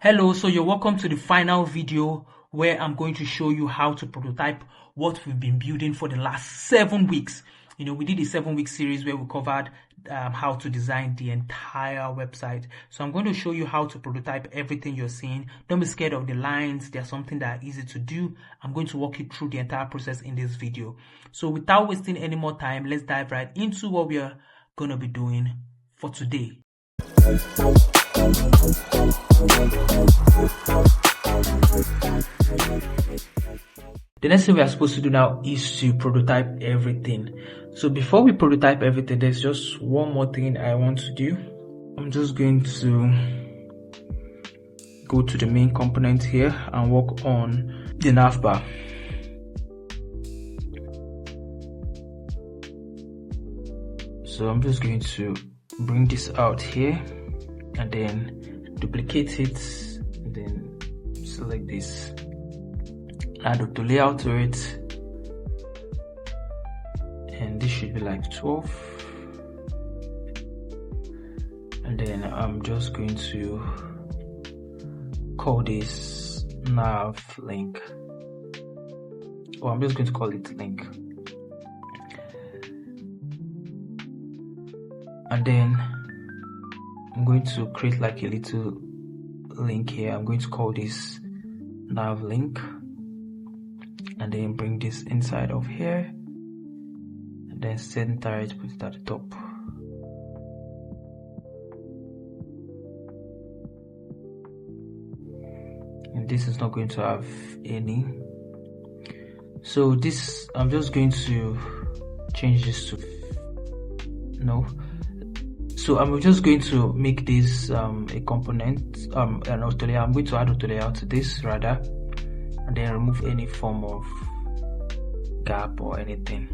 Hello, so you're welcome to the final video where I'm going to show you how to prototype what we've been building for the last 7 weeks. We did a 7-week series where we covered how to design the entire website. So I'm going to show you how to prototype everything you're seeing. Don't be scared of the lines. They're something that are easy to do. I'm going to walk you through the entire process in this video. So without wasting any more time, let's dive right into what we are going to be doing for today. The next thing we are supposed to do now is to prototype everything. So before we prototype everything, there's just one more thing I want to do. I'm just going to go to the main component here and work on the navbar. So I'm just going to bring this out here and then duplicate it and then select this, add auto layout to it, and this should be like 12, and then I'm just going to call this nav link, or I'm just going to call it link, and then I'm going to create like a little link here. I'm going to call this nav link and then bring this inside of here and then center it, put it at the top. And this is not going to have any. So this, I'm just going to change this to no. So I'm just going to make this a component, an auto layout. I'm going to add auto layout to this rather, and then remove any form of gap or anything.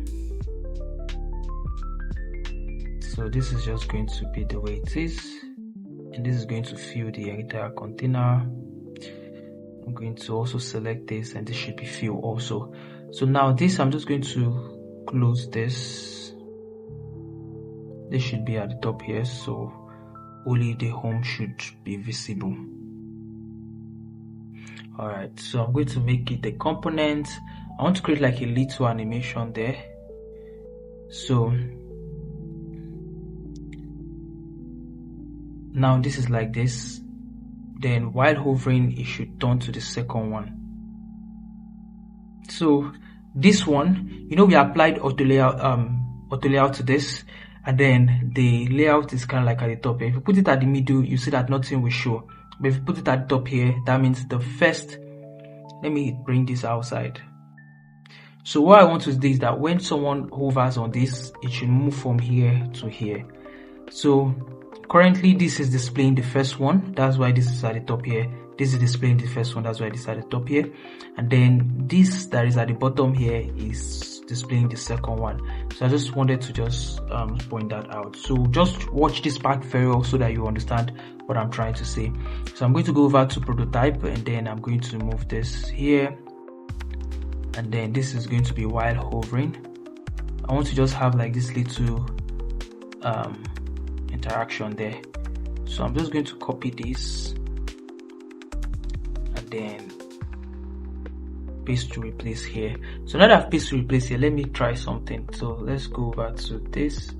So this is just going to be the way it is, and this is going to fill the entire container. I'm going to also select this, and this should be filled also. So now this, I'm just going to close this. This should be at the top here, so only the home should be visible. Alright, so I'm going to make it a component. I want to create like a little animation there. So now this is like this. Then while hovering, it should turn to the second one. So this one, we applied auto layout to this. And then the layout is kind of like at the top here. If you put it at the middle, you see that nothing will show. But if you put it at the top here, that means the first, let me bring this outside. So what I want to do is that when someone hovers on this, it should move from here to here. So currently this is displaying the first one. That's why this is at the top here. This is displaying the first one. That's why this is at the top here. And then this that is at the bottom here is displaying the second one. So I just wanted to just point that out. So just watch this part very well so that you understand what I'm trying to say. So I'm going to go over to prototype, and then I'm going to move this here, and then this is going to be while hovering. I want to just have like this little interaction there. So I'm just going to copy this and then paste to replace here. So now that I've pasted to replace here, let me try something. So let's go over to this.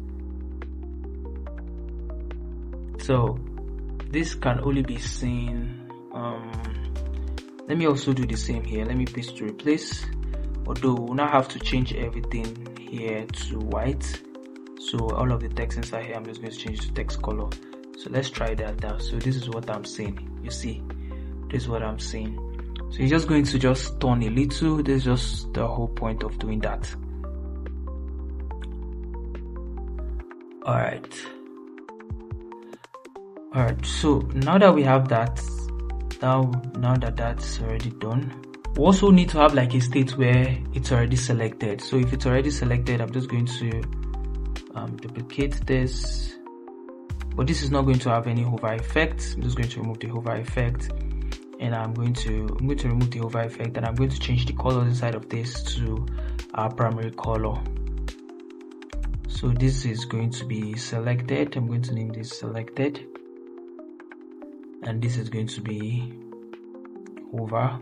So this can only be seen. Let me also do the same here. Let me paste to replace, although we'll now have to change everything here to white. So all of the text inside here, I'm just going to change to text color. So let's try that now. So this is what I'm seeing. You see, this is what I'm seeing. So you're just going to just turn a little. This is just the whole point of doing that. Alright, so now that we have that, now that that's already done, we also need to have like a state where it's already selected. So if it's already selected, I'm just going to duplicate this, but this is not going to have any hover effect. I'm just going to remove the hover effect, and I'm going to remove the hover effect, and I'm going to change the colors inside of this to our primary color. So this is going to be selected. I'm going to name this selected, and this is going to be hover,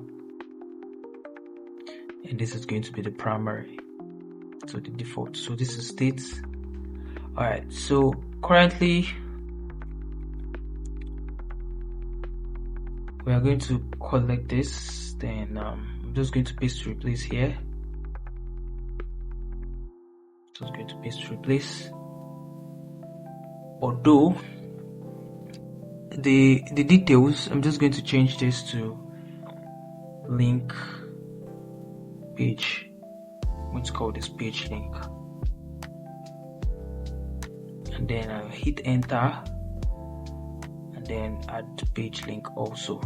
and this is going to be the primary, so the default. So this is state. All right, so currently we are going to collect this, then I'm just going to paste to replace here. Just going to paste to replace. Although the details, I'm just going to change this to link page. I'm going to call this page link, and then I'll hit enter, and then add page link also.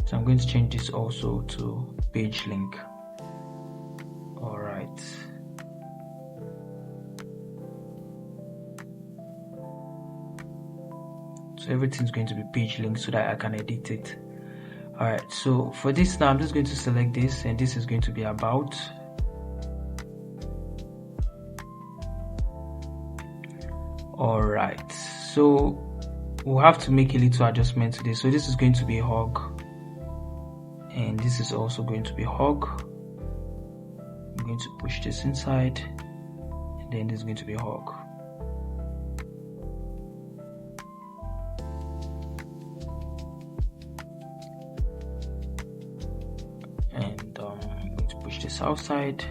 So I'm going to change this also to page link. All right. So everything's going to be page link so that I can edit it. All right. So for this now, I'm just going to select this, and this is going to be about. All right. So we'll have to make a little adjustment to this. So this is going to be a hug, and this is also going to be hug. I'm going to push this inside, and then this is going to be hug. And I'm going to push this outside,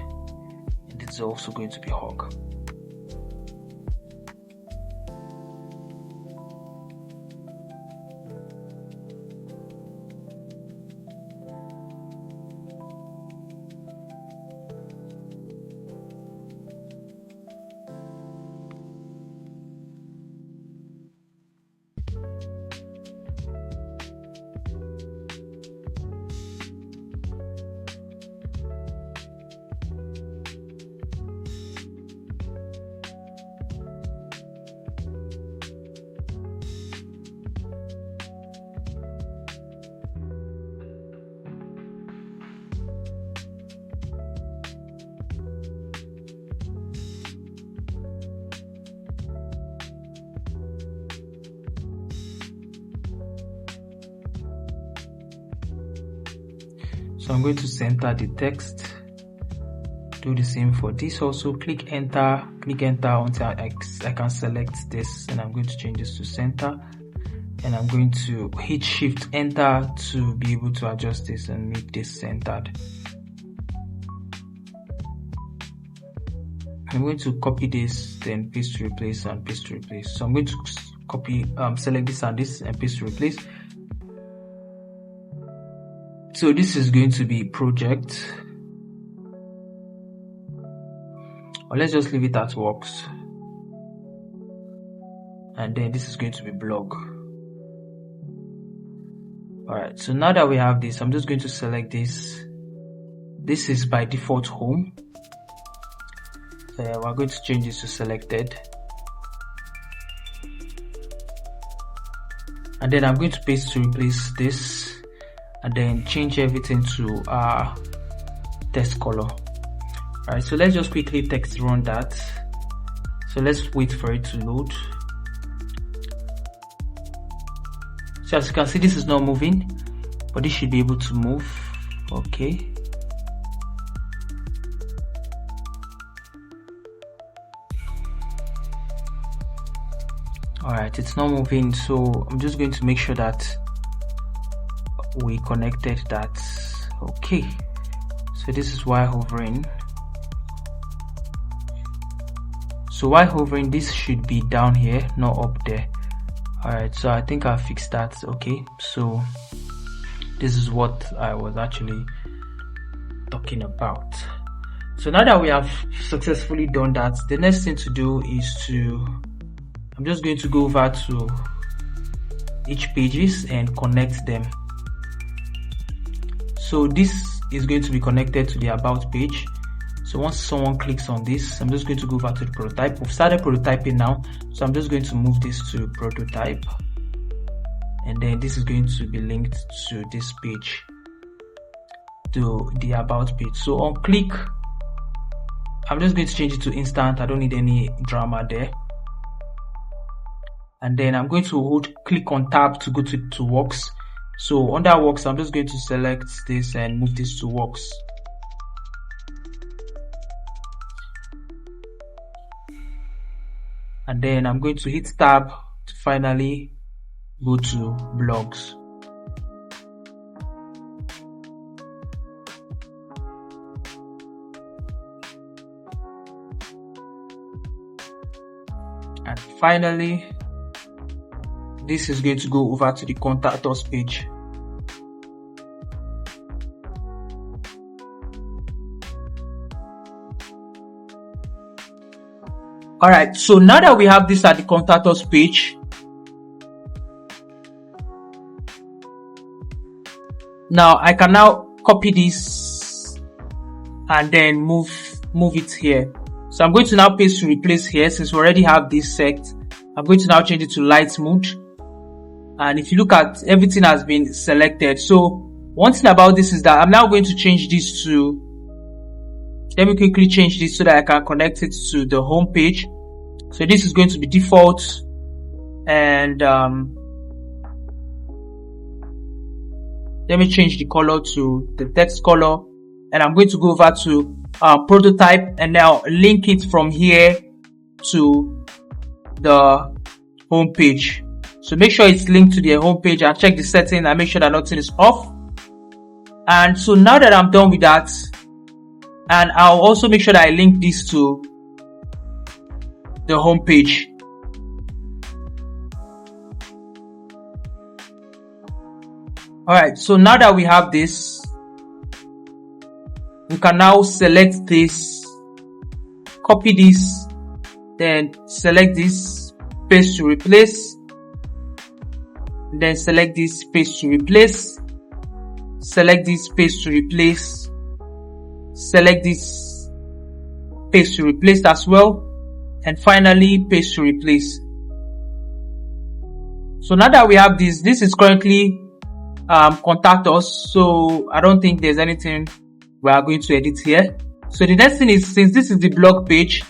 and this is also going to be hug. So I'm going to center the text. Do the same for this also. Click enter until I can select this, and I'm going to change this to center, and I'm going to hit shift enter to be able to adjust this and make this centered. I'm going to copy this, then paste to replace and paste to replace. So I'm going to copy, select this and this and paste to replace. So this is going to be project, or let's just leave it as works. And then this is going to be blog. Alright, so now that we have this, I'm just going to select this. This is by default home. We're going to change this to selected. And then I'm going to paste to replace this, and then change everything to text color. Alright, so let's just quickly text run that. So let's wait for it to load. So as you can see, this is not moving, but this should be able to move. Okay. Alright, it's not moving, so I'm just going to make sure that we connected that. Okay, so this is while hovering. So while hovering, this should be down here, not up there. Alright, so I think I fixed that. Okay, so this is what I was actually talking about. So now that we have successfully done that, the next thing to do is I'm just going to go over to each pages and connect them. So this is going to be connected to the about page. So once someone clicks on this, I'm just going to go over to the prototype. We've started prototyping now, so I'm just going to move this to prototype, and then this is going to be linked to this page. to the about page. So on click, I'm just going to change it to instant. I don't need any drama there. And then I'm going to click on tab to go to works. So under works, I'm just going to select this and move this to works. And then I'm going to hit tab to finally go to blogs. And finally, this is going to go over to the contact us page. Alright, so now that we have this at the contact us page, now I can now copy this and then move it here. So I'm going to now paste to replace here. Since we already have this set, I'm going to now change it to light mode. And if you look at, everything has been selected. So one thing about this is that I'm now going to change this to, let me quickly change this so that I can connect it to the home page. So this is going to be default, and let me change the color to the text color, and I'm going to go over to prototype and now link it from here to the home page. So make sure it's linked to the home page and check the setting and make sure that nothing is off. And so now that I'm done with that, and I'll also make sure that I link this to the home page. Alright, so now that we have this, we can now select this, copy this, then select this, paste to replace, then select this, paste to replace, select this, paste to replace, select this, paste to replace as well, and finally paste to replace. So now that we have this is currently contact us, so I don't think there's anything we are going to edit here. So the next thing is, since this is the blog page,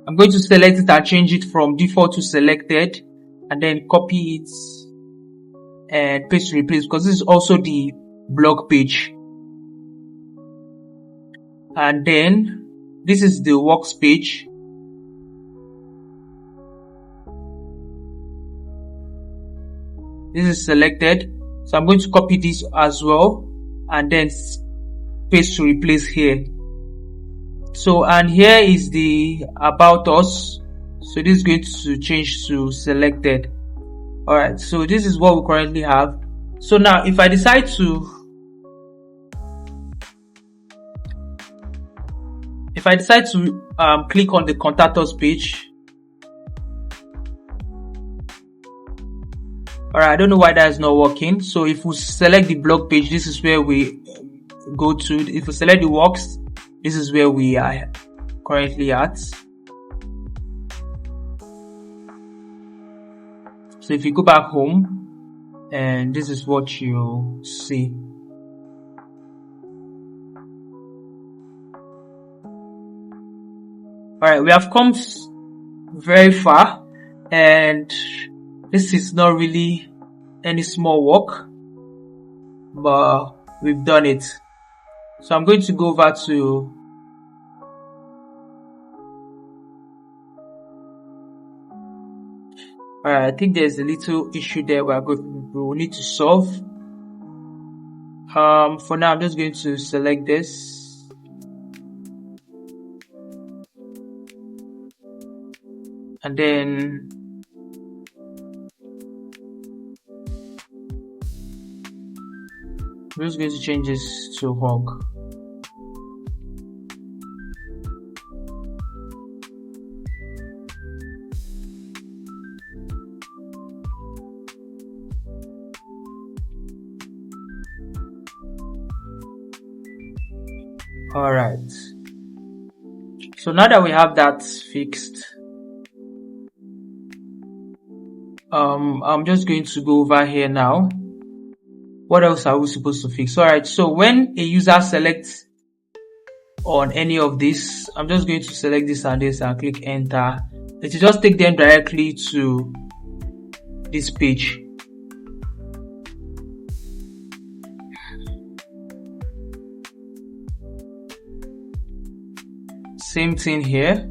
I'm going to select it and change it from default to selected, and then copy it and paste to replace, because this is also the blog page. And then this is the works page. This is selected, so I'm going to copy this as well and then paste to replace here. So, and here is the about us, so this is going to change to selected. Alright, so this is what we currently have. So now if I decide to click on the contact us page, alright, I don't know why that is not working. So if we select the blog page, this is where we go to. If we select the works, this is where we are currently at. So if you go back home, and this is what you see. Alright, we have come very far, and this is not really any small work, but we've done it. So I'm going to go over to I think there's a little issue there we will need to solve. For now, I'm just going to select this. And then I'm just going to change this to hog. Alright, so now that we have that fixed, I'm just going to go over here now. What else are we supposed to fix? Alright, so when a user selects on any of this, I'm just going to select this and this and click enter. It will just take them directly to this page. Same thing here.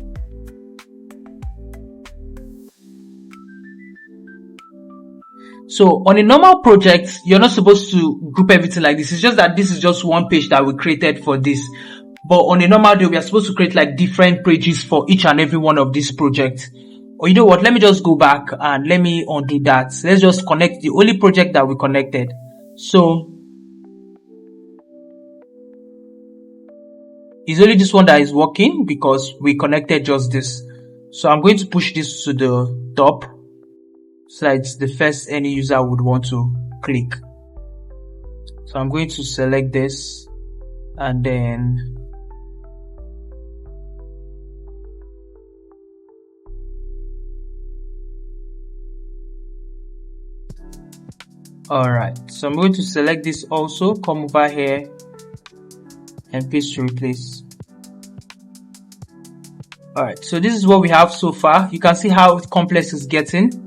So on a normal project, you're not supposed to group everything like this. It's just that this is just one page that we created for this. But on a normal day, we are supposed to create like different pages for each and every one of these projects. Or you know what? Let me just go back and let me undo that. Let's just connect the only project that we connected. So it's only this one that is working because we connected just this. So I'm going to push this to the top so that it's the first any user would want to click. So I'm going to select this and then alright, so I'm going to select this also, come over here and paste to replace. Alright, so this is what we have so far. You can see how complex it's getting.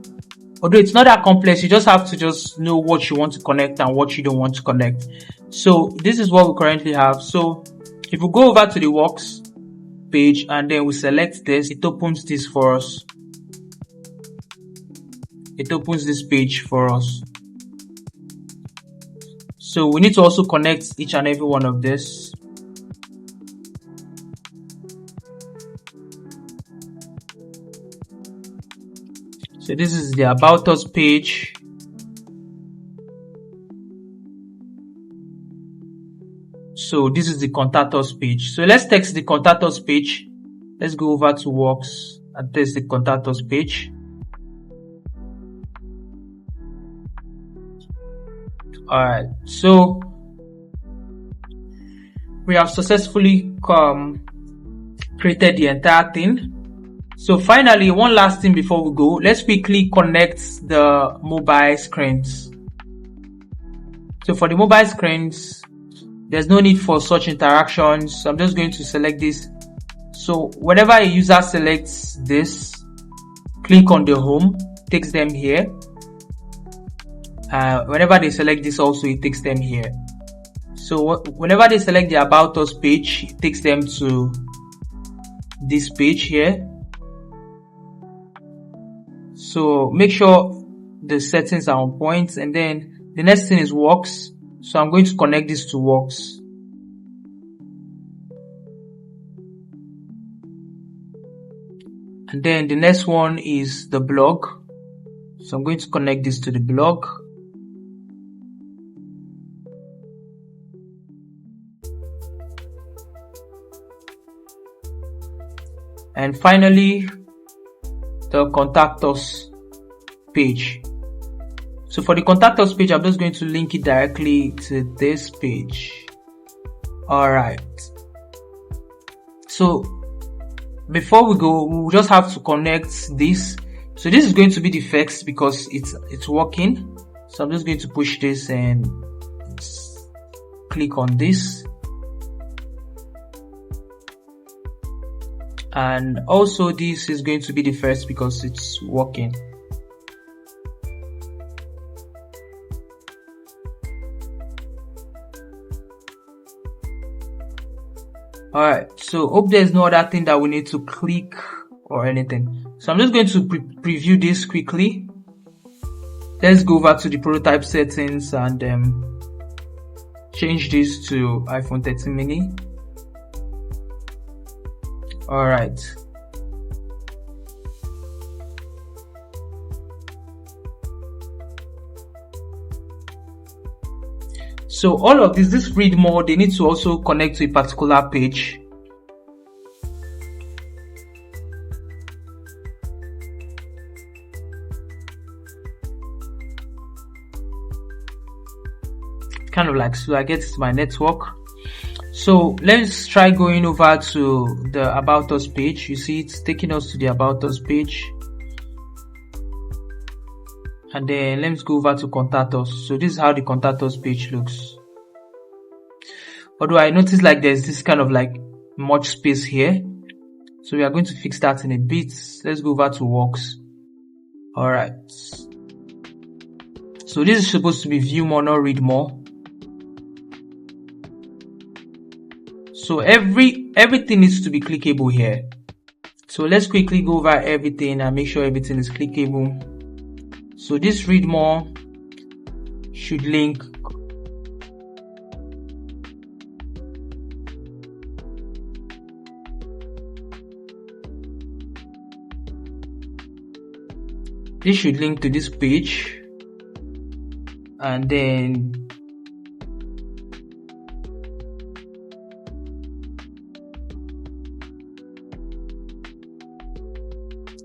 Although it's not that complex, you just have to just know what you want to connect and what you don't want to connect. So this is what we currently have. So if we go over to the works page and then we select this, it opens this for us. It opens this page for us. So we need to also connect each and every one of this. So this is the About Us page. So this is the Contact Us page. So let's text the Contact Us page. Let's go over to Works and test the Contact Us page. Alright, so we have successfully created the entire thing. So finally, one last thing before we go, let's quickly connect the mobile screens. So for the mobile screens, there's no need for such interactions. So I'm just going to select this. So whenever a user selects this, click on the home, takes them here. Whenever they select this also, it takes them here. So whenever they select the About Us page, it takes them to this page here. So make sure the settings are on point, and then the next thing is Works. So I'm going to connect this to Works. And then the next one is the blog. So I'm going to connect this to the blog. And finally, the Contact Us page. So for the Contact Us page, I'm just going to link it directly to this page. Alright. So before we go, we'll just have to connect this. So this is going to be the first because it's working. So I'm just going to push this and click on this. And also this is going to be the first because it's working. Alright, so hope there's no other thing that we need to click or anything. So I'm just going to preview this quickly. Let's go over to the prototype settings and change this to iPhone 13 mini. Alright. So all of this read more, they need to also connect to a particular page. Kind of like so I get to my network. So let's try going over to the About Us page. You see it's taking us to the About Us page. and then let's go over to contact us. So this is how the contact us page looks. Although I noticed like there's this kind of like much space here, so we are going to fix that in a bit. Let's go over to works. All right, so this is supposed to be view more, not read more. So everything needs to be clickable here. So let's quickly go over everything and make sure everything is clickable. So this read more should link to this page, and then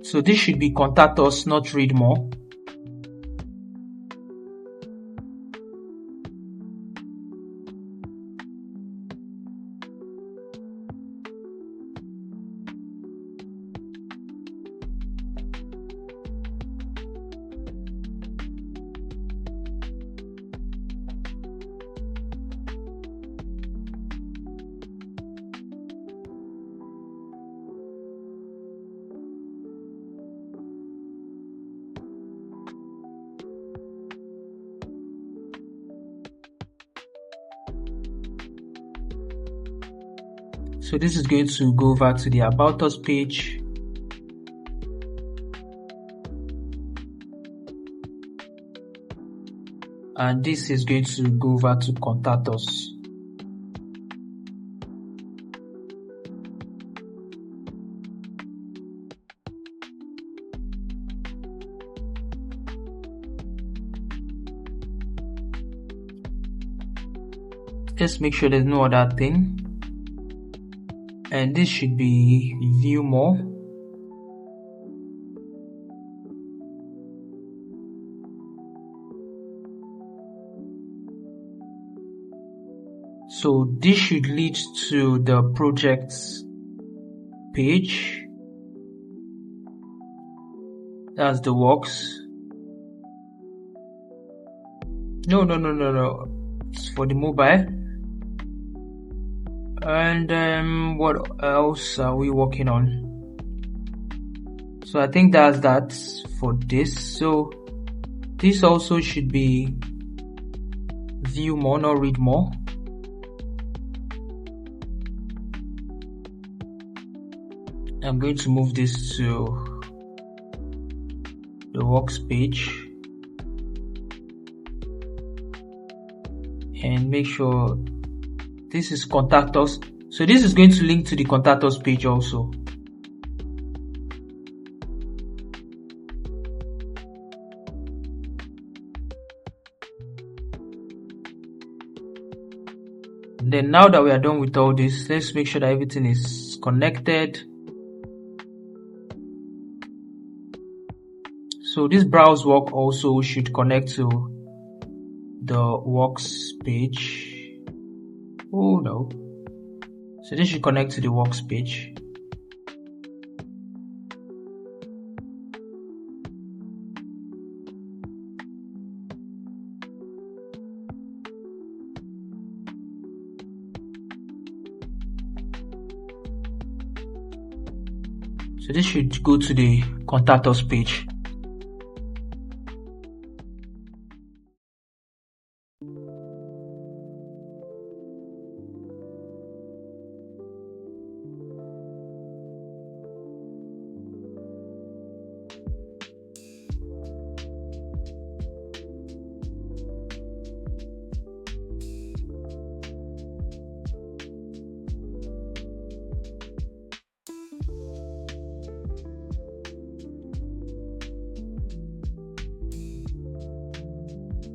so this should be contact us, not read more. So this is going to go over to the about us page. And this is going to go over to contact us. Let's make sure there's no other thing. And this should be view more. So this should lead to the projects page. That's the works. No. It's for the mobile. And what else are we working on? So I think that's that for this. So this also should be view more, not read more. I'm going to move this to the works page and make sure this is contact us. So this is going to link to the contact us page also. And then now that we are done with all this, let's make sure that everything is connected. So this browse work also should connect to the works page. Oh no. So this should connect to the works page. So this should go to the contact us page.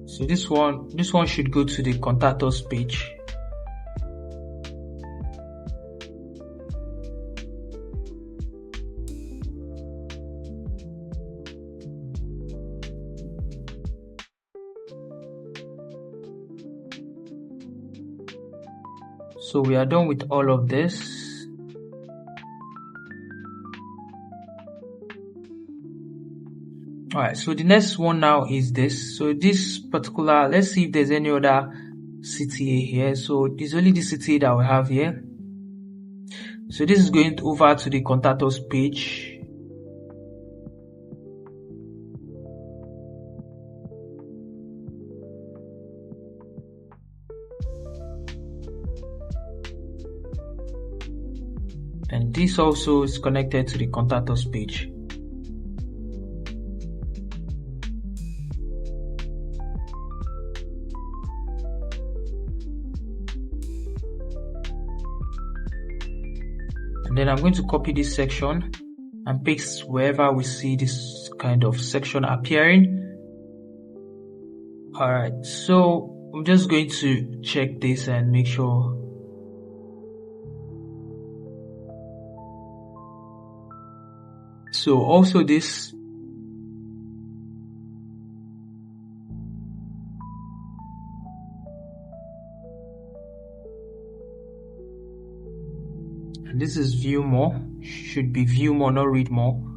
So this one should go to the contact us page. So we are done with all of this. All right, so the next one now is this. So this particular, let's see if there's any other CTA here. So there's only the CTA that we have here. So this is going over to the contact us page. And this also is connected to the contact us page. And then I'm going to copy this section and paste wherever we see this kind of section appearing. Alright, so I'm just going to check this and make sure. So also this, and this is view more, should be view more, not read more.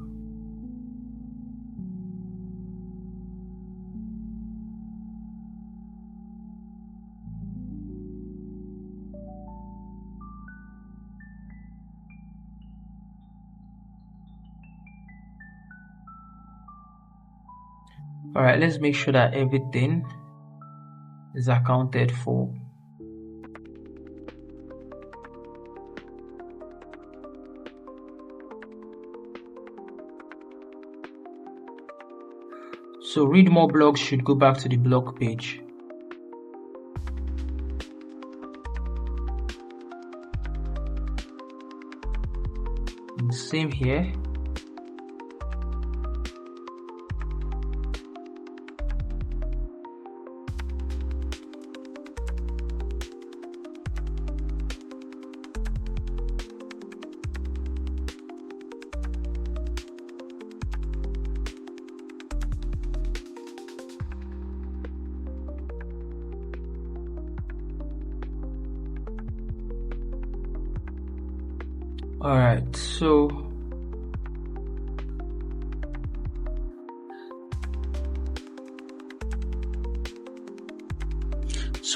Alright, let's make sure that everything is accounted for. So read more blogs should go back to the blog page. And same here. Alright, so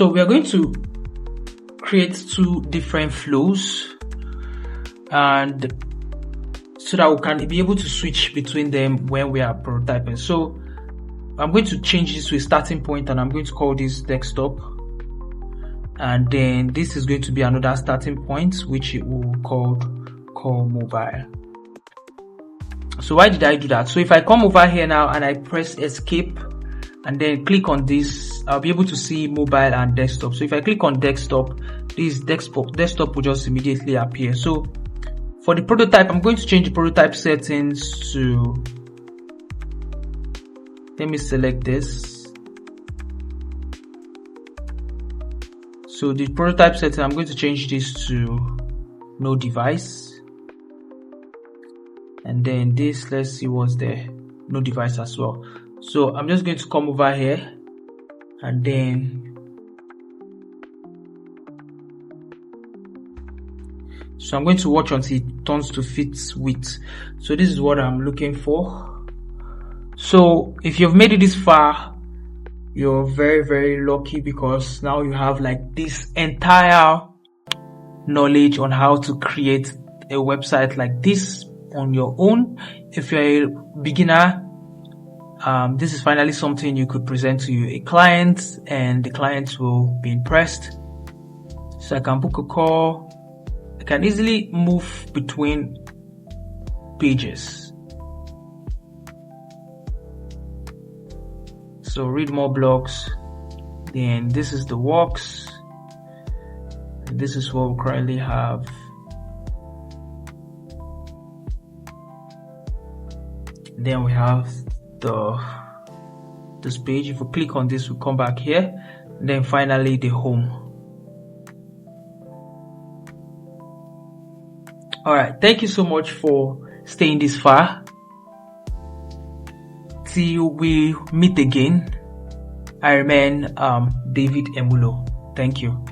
we are going to create two different flows, and so that we can be able to switch between them when we are prototyping. So I'm going to change this to a starting point, and I'm going to call this desktop, and then this is going to be another starting point, which it will call mobile. So why did I do that? So if I come over here now and I press escape and then click on this, I'll be able to see mobile and desktop. So if I click on desktop, this desktop will just immediately appear. So for the prototype, I'm going to change the prototype settings to, let me select this. So the prototype setting, I'm going to change this to no device. And then this, let's see what's there, no device as well. So I'm just going to come over here and then, so I'm going to watch until it turns to fit width. So this is what I'm looking for. So if you've made it this far, you're very, very lucky, because now you have like this entire knowledge on how to create a website like this on your own. If you're a beginner, this is finally something you could present to a client, and the client will be impressed. So I can book a call. I can easily move between pages. So read more blogs. Then this is the works. This is what we currently have. Then we have this page. If we click on this, we come back here. Then finally the home. Alright, thank you so much for staying this far. Till we meet again, I remain David Emulo. Thank you.